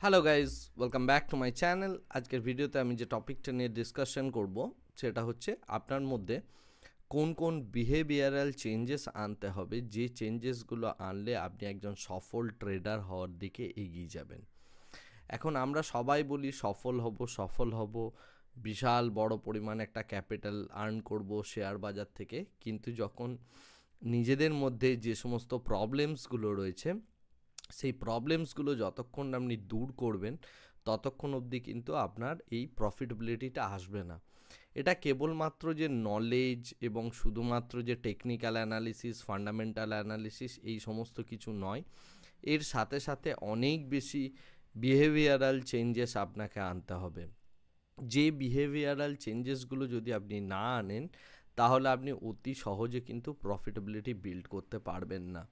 Hello guys, welcome back to my channel. আজকের ভিডিওতে আমি যে টপিকটা নিয়ে ডিসকাশন করব সেটা হচ্ছে আপনার মধ্যে কোন কোন বিহেভিয়ারাল চেঞ্জেস আনতে হবে, যে চেঞ্জেসগুলো আনলে আপনি একজন সফল ট্রেডার হওয়ার দিকে এগিয়ে যাবেন। এখন আমরা সবাই বলি সফল হব সফল হব, বিশাল বড় পরিমাণ একটা ক্যাপিটাল আর্ন করব শেয়ার বাজার থেকে, কিন্তু যখন নিজেদের মধ্যে যে সমস্ত প্রবলেমসগুলো রয়েছে সেই প্রবলেমসগুলো যতক্ষণ আপনি দূর করবেন ততক্ষণ অবধি কিন্তু আপনার এই প্রফিটেবিলিটিটা আসবে না। এটা কেবলমাত্র যে নলেজ এবং শুধুমাত্র যে টেকনিক্যাল অ্যানালিসিস, ফান্ডামেন্টাল অ্যানালিসিস এই সমস্ত কিছু নয়, এর সাথে সাথে অনেক বেশি বিহেভিয়ারাল চেঞ্জেস আপনাকে আনতে হবে। যে বিহেভিয়ারাল চেঞ্জেসগুলো যদি আপনি না আনেন তাহলে আপনি অতি সহজে কিন্তু প্রফিটেবিলিটি বিল্ড করতে পারবেন না।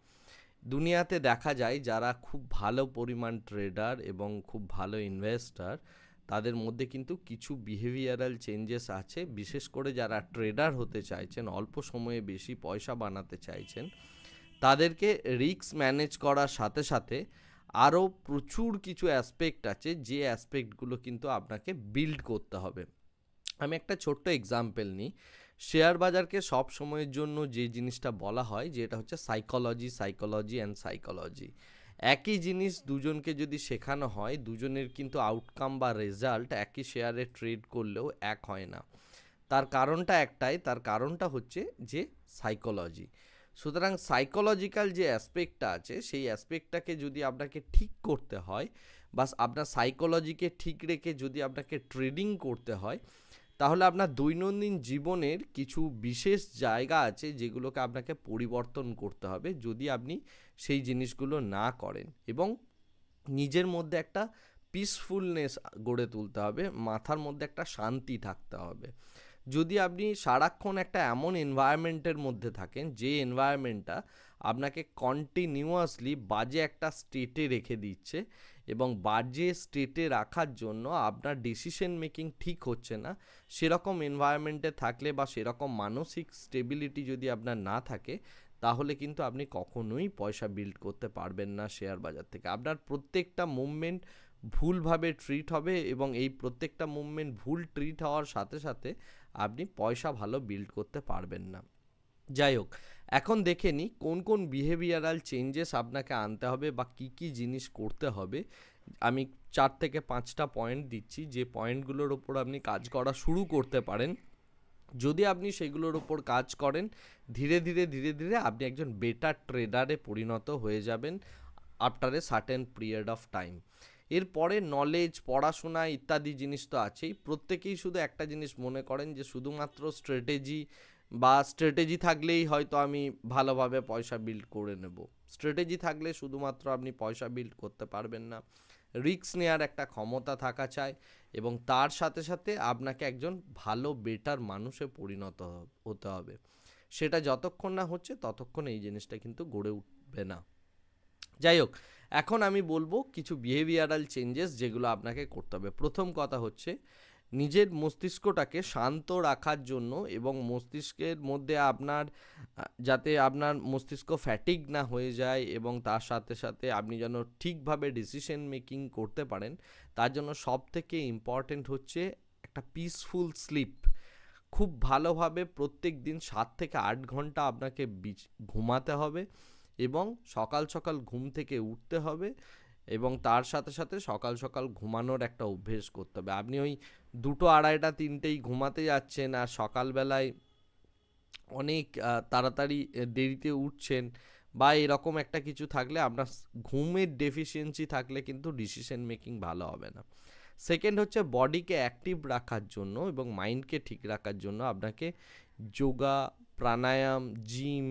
দুনিয়াতে দেখা যায় যারা খুব ভালো পরিমাণ ট্রেডার এবং খুব ভালো ইনভেস্টার, তাদের মধ্যে কিন্তু কিছু বিহেভিয়ারাল চেঞ্জেস আছে। বিশেষ করে যারা ট্রেডার হতে চাইছেন, অল্প সময়ে বেশি পয়সা বানাতে চাইছেন, তাদেরকে রিস্ক ম্যানেজ করার সাথে সাথে আরও প্রচুর কিছু অ্যাসপেক্ট আছে, যে অ্যাসপেক্টগুলো কিন্তু আপনাকে বিল্ড করতে হবে। আমি একটা ছোট্ট এক্সাম্পল নিই। শেয়ার বাজারকে সব সময়ের জন্য যে জিনিসটা বলা হয় যে এটা হচ্ছে সাইকোলজি, সাইকোলজি অ্যান্ড সাইকোলজি। একই জিনিস দুজনকে যদি শেখানো হয়, দুজনের কিন্তু আউটকাম বা রেজাল্ট একই শেয়ারে ট্রেড করলেও এক হয় না। তার কারণটা একটাই, তার কারণটা হচ্ছে যে সাইকোলজি। সুতরাং সাইকোলজিক্যাল যে অ্যাসপেক্টটা আছে সেই অ্যাসপেক্টটাকে যদি আপনাকে ঠিক করতে হয়, বাস আপনার সাইকোলজিকে ঠিক রেখে যদি আপনাকে ট্রেডিং করতে হয়, তাহলে আপনার দৈনন্দিন জীবনের কিছু বিশেষ জায়গা আছে যেগুলোকে আপনাকে পরিবর্তন করতে হবে যদি আপনি সেই জিনিসগুলো না করেন, এবং নিজের মধ্যে একটা পিসফুলনেস গড়ে তুলতে হবে, মাথার মধ্যে একটা শান্তি থাকতে হবে। যদি আপনি সারাক্ষণ একটা এমন এনভায়রনমেন্টের মধ্যে থাকেন যে এনভায়রনমেন্টটা আপনাকে কন্টিনিউয়াসলি বাজে একটা স্টেটে রেখে দিচ্ছে, এবং বাজে স্টেটে রাখার জন্য আপনার ডিসিশন মেকিং ঠিক হচ্ছে না, সেরকম এনভায়রনমেন্টে থাকলে বা সেরকম মানসিক স্টেবিলিটি যদি আপনার না থাকে, তাহলে কিন্তু আপনি কখনোই পয়সা বিল্ড করতে পারবেন না শেয়ার বাজার থেকে। আপনার প্রত্যেকটা মুভমেন্ট ভুলভাবে ট্রিট হবে, এবং এই প্রত্যেকটা মুভমেন্ট ভুল ট্রিট হওয়ার সাথে সাথে আপনি পয়সা ভালো বিল্ড করতে পারবেন না। যাই হোক, এখন দেখে নিই কোন কোন বিহেভিয়ারাল চেঞ্জেস আপনাকে আনতে হবে বা কি কি জিনিস করতে হবে। আমি 4 থেকে 5টা পয়েন্ট দিচ্ছি, যে পয়েন্টগুলোর ওপর আপনি কাজ করা শুরু করতে পারেন। যদি আপনি সেগুলোর ওপর কাজ করেন, ধীরে ধীরে ধীরে ধীরে আপনি একজন বেটার ট্রেডারে পরিণত হয়ে যাবেন after a certain period of time. এরপরে নলেজ, পড়াশোনা ইত্যাদি জিনিস তো আছেই। প্রত্যেকেই শুধু একটা জিনিস মনে করেন যে শুধুমাত্র স্ট্র্যাটেজি থাকলেই হয়তো আমি ভালোভাবে পয়সা বিল্ড করে নেব। স্ট্র্যাটেজি থাকলে শুধুমাত্র আপনি পয়সা বিল্ড করতে পারবেন না। রিস্ক নেওয়ার একটা ক্ষমতা থাকা চাই, এবং তার সাথে সাথে আপনাকে একজন ভালো বেটার মানুষে পরিণত হতে হবে। সেটা যতক্ষণ না হচ্ছে ততক্ষণ এই জিনিসটা কিন্তু গড়ে উঠবে না। যাই হোক, এখন আমি বলবো কিছু বিহেভিয়ারাল চেঞ্জেস যেগুলো আপনাকে করতে হবে। প্রথম কথা হচ্ছে নিজের মস্তিষ্কটাকে শান্ত রাখার জন্য, এবং মস্তিষ্কের মধ্যে আপনার যাতে আপনার মস্তিষ্ক ফ্যাটিগ না হয়ে যায়, এবং তার সাথে সাথে আপনি যেন ঠিকভাবে ডিসিশন মেকিং করতে পারেন, তার জন্য সব থেকে ইম্পর্টেন্ট হচ্ছে একটা পিসফুল স্লিপ। খুব ভালোভাবে প্রত্যেক দিন 7 থেকে 8 ঘন্টা আপনাকে ঘুমাতে হবে, এবং সকাল সকাল ঘুম থেকে উঠতে হবে, এবং তার সাথে সাথে সকাল সকাল ঘুমানোর একটা অভ্যেস করতে হবে। আপনি ওই 2টো 2:30টা 3টেই ঘুমাতে যাচ্ছেন আর সকালবেলায় অনেক তাড়াতাড়ি দেরিতে উঠছেন, বা এরকম একটা কিছু থাকলে আপনার ঘুমের ডেফিসিয়েন্সি থাকলে কিন্তু ডিসিশন মেকিং ভালো হবে না। সেকেন্ড হচ্ছে বডিকে অ্যাক্টিভ রাখার জন্য এবং মাইন্ডকে ঠিক রাখার জন্য আপনাকে যোগা, প্রাণায়াম, জিম,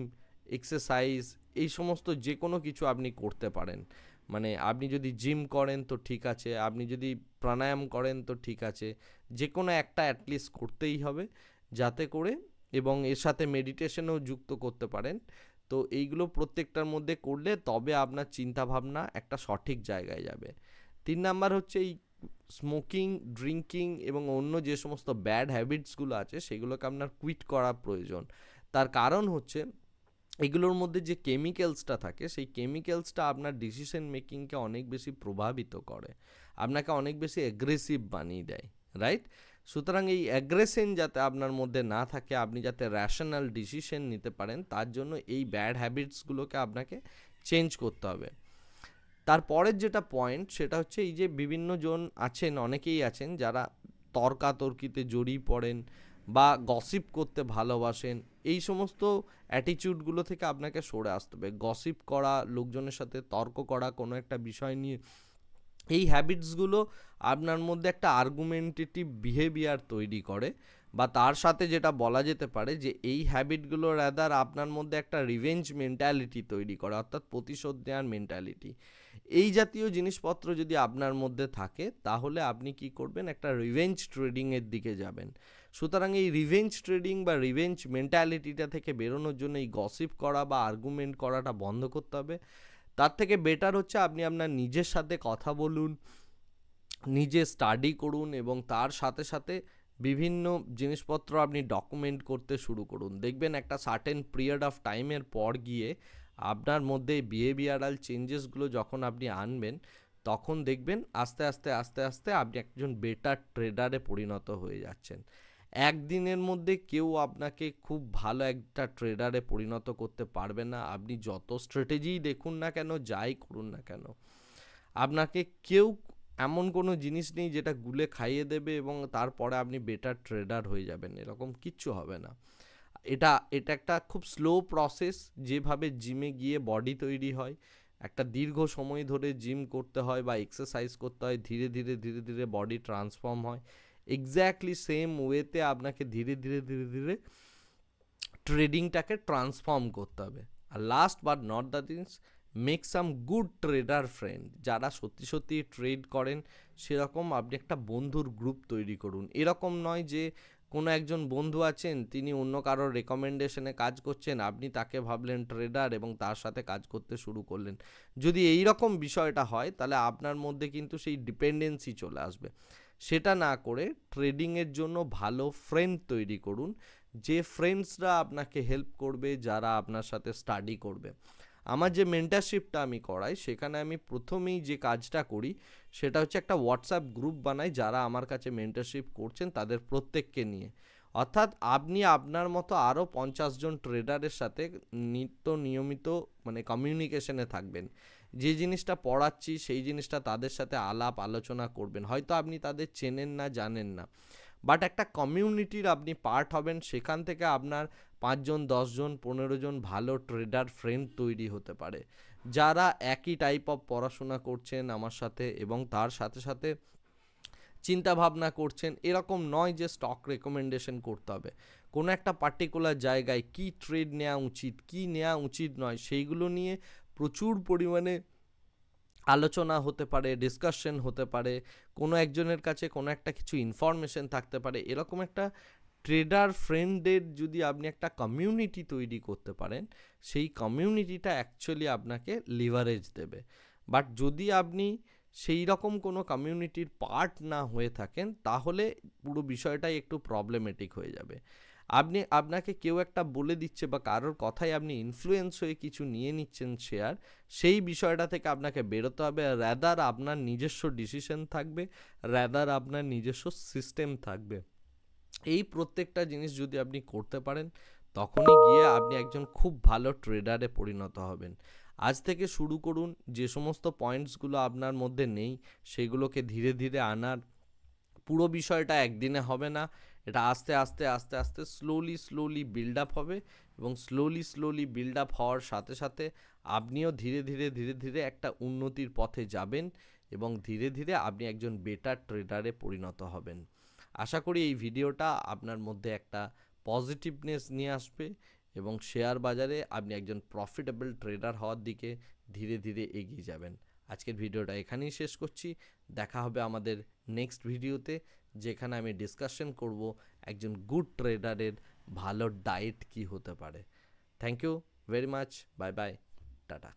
এক্সারসাইজ এই সমস্ত যে কোনো কিছু আপনি করতে পারেন। মানে আপনি যদি জিম করেন তো ঠিক আছে, আপনি যদি প্রাণায়াম করেন তো ঠিক আছে, যে কোনো একটা অ্যাটলিস্ট করতেই হবে, যাতে করে, এবং এর সাথে মেডিটেশনও যুক্ত করতে পারেন। তো এইগুলো প্রত্যেকটার মধ্যে করলে তবে আপনার চিন্তাভাবনা একটা সঠিক জায়গায় যাবে। 3 নাম্বার হচ্ছে এই স্মোকিং, ড্রিঙ্কিং এবং অন্য যে সমস্ত ব্যাড হ্যাবিটসগুলো আছে সেগুলোকে আপনার কুইট করা প্রয়োজন। তার কারণ হচ্ছে এগুলোর মধ্যে যে কেমিক্যালসটা থাকে সেই কেমিক্যালসটা আপনার ডিসিশন মেকিংকে অনেক বেশি প্রভাবিত করে, আপনাকে অনেক বেশি অ্যাগ্রেসিভ বানিয়ে দেয়, রাইট? সুতরাং এই অ্যাগ্রেশন যাতে আপনার মধ্যে না থাকে, আপনি যাতে র্যাশনাল ডিসিশন নিতে পারেন, তার জন্য এই ব্যাড হ্যাবিটসগুলোকে আপনাকে চেঞ্জ করতে হবে। তারপরের যেটা পয়েন্ট সেটা হচ্ছে এই যে বিভিন্ন জন আছেন, অনেকেই আছেন যারা তর্কাতর্কিতে জড়িয়ে পড়েন বা গসিপ করতে ভালোবাসেন, এই সমস্ত অ্যাটিটিউডগুলো থেকে আপনাকে সরে আসতে হবে। গসিপ করা, লোকজনের সাথে তর্ক করা কোনো একটা বিষয় নিয়ে, এই হ্যাবিটসগুলো আপনার মধ্যে একটা আর্গুমেন্টেটিভ বিহেভিয়ার তৈরি করে, বা তার সাথে যেটা বলা যেতে পারে যে এই হ্যাবিটগুলো রাদার আপনার মধ্যে একটা রিভেঞ্জ মেন্টালিটি তৈরি করে, অর্থাৎ প্রতিশোধ নেওয়ার মেন্টালিটি। এই জাতীয় জিনিসপত্র যদি আপনার মধ্যে থাকে তাহলে আপনি কি করবেন, একটা রিভেঞ্জ ট্রেডিংয়ের দিকে যাবেন। সুতরাং এই রিভেঞ্জ ট্রেডিং বা রিভেঞ্জ মেন্টালিটিটা থেকে বেরোনোর জন্য এই গসিপ করা বা আর্গুমেন্ট করাটা বন্ধ করতে হবে। তার থেকে বেটার হচ্ছে আপনি আপনার নিজের সাথে কথা বলুন, নিজে স্টাডি করুন এবং তার সাথে সাথে বিভিন্ন জিনিসপত্র আপনি ডকুমেন্ট করতে শুরু করুন। দেখবেন একটা সার্টেন পিরিয়ড অফ টাইমের পর গিয়ে আপনার মধ্যে বিহেভিয়ারাল চেঞ্জেসগুলো যখন আপনি আনবেন, তখন দেখবেন আস্তে আস্তে আস্তে আস্তে আপনি একজন বেটার ট্রেডারে পরিণত হয়ে যাচ্ছেন। একদিনের মধ্যে কেউ আপনাকে খুব ভালো একটা ট্রেডারে পরিণত করতে পারবে না। আপনি যত স্ট্র্যাটেজিই দেখুন না কেন, যাই করুন না কেন, আপনাকে কেউ এমন কোনো জিনিস নেই যেটা গুলে খাইয়ে দেবে এবং তারপরে আপনি বেটার ট্রেডার হয়ে যাবেন, এরকম কিচ্ছু হবে না। এটা এটা একটা খুব স্লো প্রসেস। যেভাবে জিমে গিয়ে বডি তৈরি হয়, একটা দীর্ঘ সময় ধরে জিম করতে হয় বা এক্সারসাইজ করতে হয়, ধীরে ধীরে ধীরে ধীরে বডি ট্রান্সফর্ম হয়, এক্স্যাক্টলি সেম ওয়েতে আপনাকে ধীরে ধীরে ধীরে ধীরে ট্রেডিংটাকে ট্রান্সফর্ম করতে হবে। আর last but not the things, make some good trader friend. যারা সত্যি সত্যি ট্রেড করেন সেরকম আপনি একটা বন্ধুর গ্রুপ তৈরি করুন। এরকম নয় যে কোনো একজন বন্ধু আছেন, তিনি অন্য কারোর রেকমেন্ডেশনে কাজ করছেন, আপনি তাকে ভাবলেন ট্রেডার এবং তার সাথে কাজ করতে শুরু করলেন। যদি এই রকম বিষয়টা হয় তাহলে আপনার মধ্যে কিন্তু সেই ডিপেন্ডেন্সি চলে আসবে। সেটা না করে ট্রেডিংয়ের জন্য ভালো ফ্রেন্ড তৈরি করুন, যে ফ্রেন্ডসরা আপনাকে হেল্প করবে, যারা আপনার সাথে স্টাডি করবে। আমার যে মেন্টারশিপটা আমি করাই, সেখানে আমি প্রথমেই যে কাজটা করি সেটা হচ্ছে একটা হোয়াটসঅ্যাপ গ্রুপ বানাই, যারা আমার কাছে মেন্টারশিপ করছেন তাদের প্রত্যেককে নিয়ে। অর্থাৎ আপনি আপনার মতো আরও 50 জন ট্রেডারের সাথে নিয়মিত মানে কমিউনিকেশনে থাকবেন। যে জিনিসটা পড়াচ্ছি সেই জিনিসটা তাদের সাথে আলাপ আলোচনা করবেন। হয়তো আপনি তাদের চেনেন না, জানেন না, বাট একটা কমিউনিটির আপনি পার্ট হবেন। সেখান থেকে আপনার 5 জন, 10 জন, 15 জন ভালো ট্রেডার ফ্রেন্ড তৈরি হতে পারে, যারা একই টাইপ অফ পড়াশোনা করছেন আমার সাথে এবং তার সাথে সাথে চিন্তা ভাবনা করছেন। এরকম নয় যে স্টক রেকমেন্ডেশন করতে হবে। কোনো একটা পার্টিকুলার জায়গায় কি ট্রেড নেওয়া উচিত, কি নেওয়া উচিত নয়, সেইগুলো নিয়ে প্রচুর পরিমাণে আলোচনা হতে পারে, ডিসকাশন হতে পারে, কোনো একজনের কাছে কোনো একটা কিছু ইনফরমেশন থাকতে পারে। এরকম একটা ট্রেডার ফ্রেন্ডদের যদি আপনি একটা কমিউনিটি তৈরি করতে পারেন, সেই কমিউনিটিটা অ্যাকচুয়ালি আপনাকে লিভারেজ দেবে। বাট যদি আপনি সেই রকম কোনো কমিউনিটির পার্ট না হয়ে থাকেন, তাহলে পুরো বিষয়টাই একটু প্রবলেমেটিক হয়ে যাবে। আপনাকে কেউ একটা বলে দিচ্ছে বা কারোর কথায় আপনি ইনফ্লুয়েন্স হয়ে কিছু নিয়ে নিচ্ছেন শেয়ার, সেই বিষয়টা থেকে আপনাকে বেরোতে হবে। রাদার আপনার নিজস্ব ডিসিশন থাকবে, রাদার আপনার নিজস্ব সিস্টেম থাকবে। এই প্রত্যেকটা জিনিস যদি আপনি করতে পারেন, তখনই গিয়ে আপনি একজন খুব ভালো ট্রেডারে পরিণত হবেন। আজ থেকে শুরু করুন, যে সমস্ত পয়েন্টসগুলো আপনার মধ্যে নেই সেগুলোকে ধীরে ধীরে আনার। পুরো বিষয়টা একদিনে হবে না, এটা আস্তে আস্তে আস্তে আস্তে স্লোলি বিল্ড আপ হবে এবং স্লোলি বিল্ড আপ হওয়ার সাথে সাথে আপনিও ধীরে ধীরে ধীরে ধীরে একটা উন্নতির পথে যাবেন এবং ধীরে ধীরে আপনি একজন বেটার ট্রেডারে পরিণত হবেন। আশা করি এই ভিডিওটা আপনার মধ্যে একটা পজিটিভনেস নিয়ে আসবে এবং শেয়ার বাজারে আপনি একজন প্রফিটেবল ট্রেডার হওয়ার দিকে ধীরে ধীরে এগিয়ে যাবেন। আজকের ভিডিওটা এখানেই শেষ করছি। দেখা হবে আমাদের নেক্সট ভিডিওতে, যেখানে আমি ডিসকাশন করব একজন গুড ট্রেডারের ভালো ডায়েট কি হতে পারে। Thank you very much, bye bye, tata.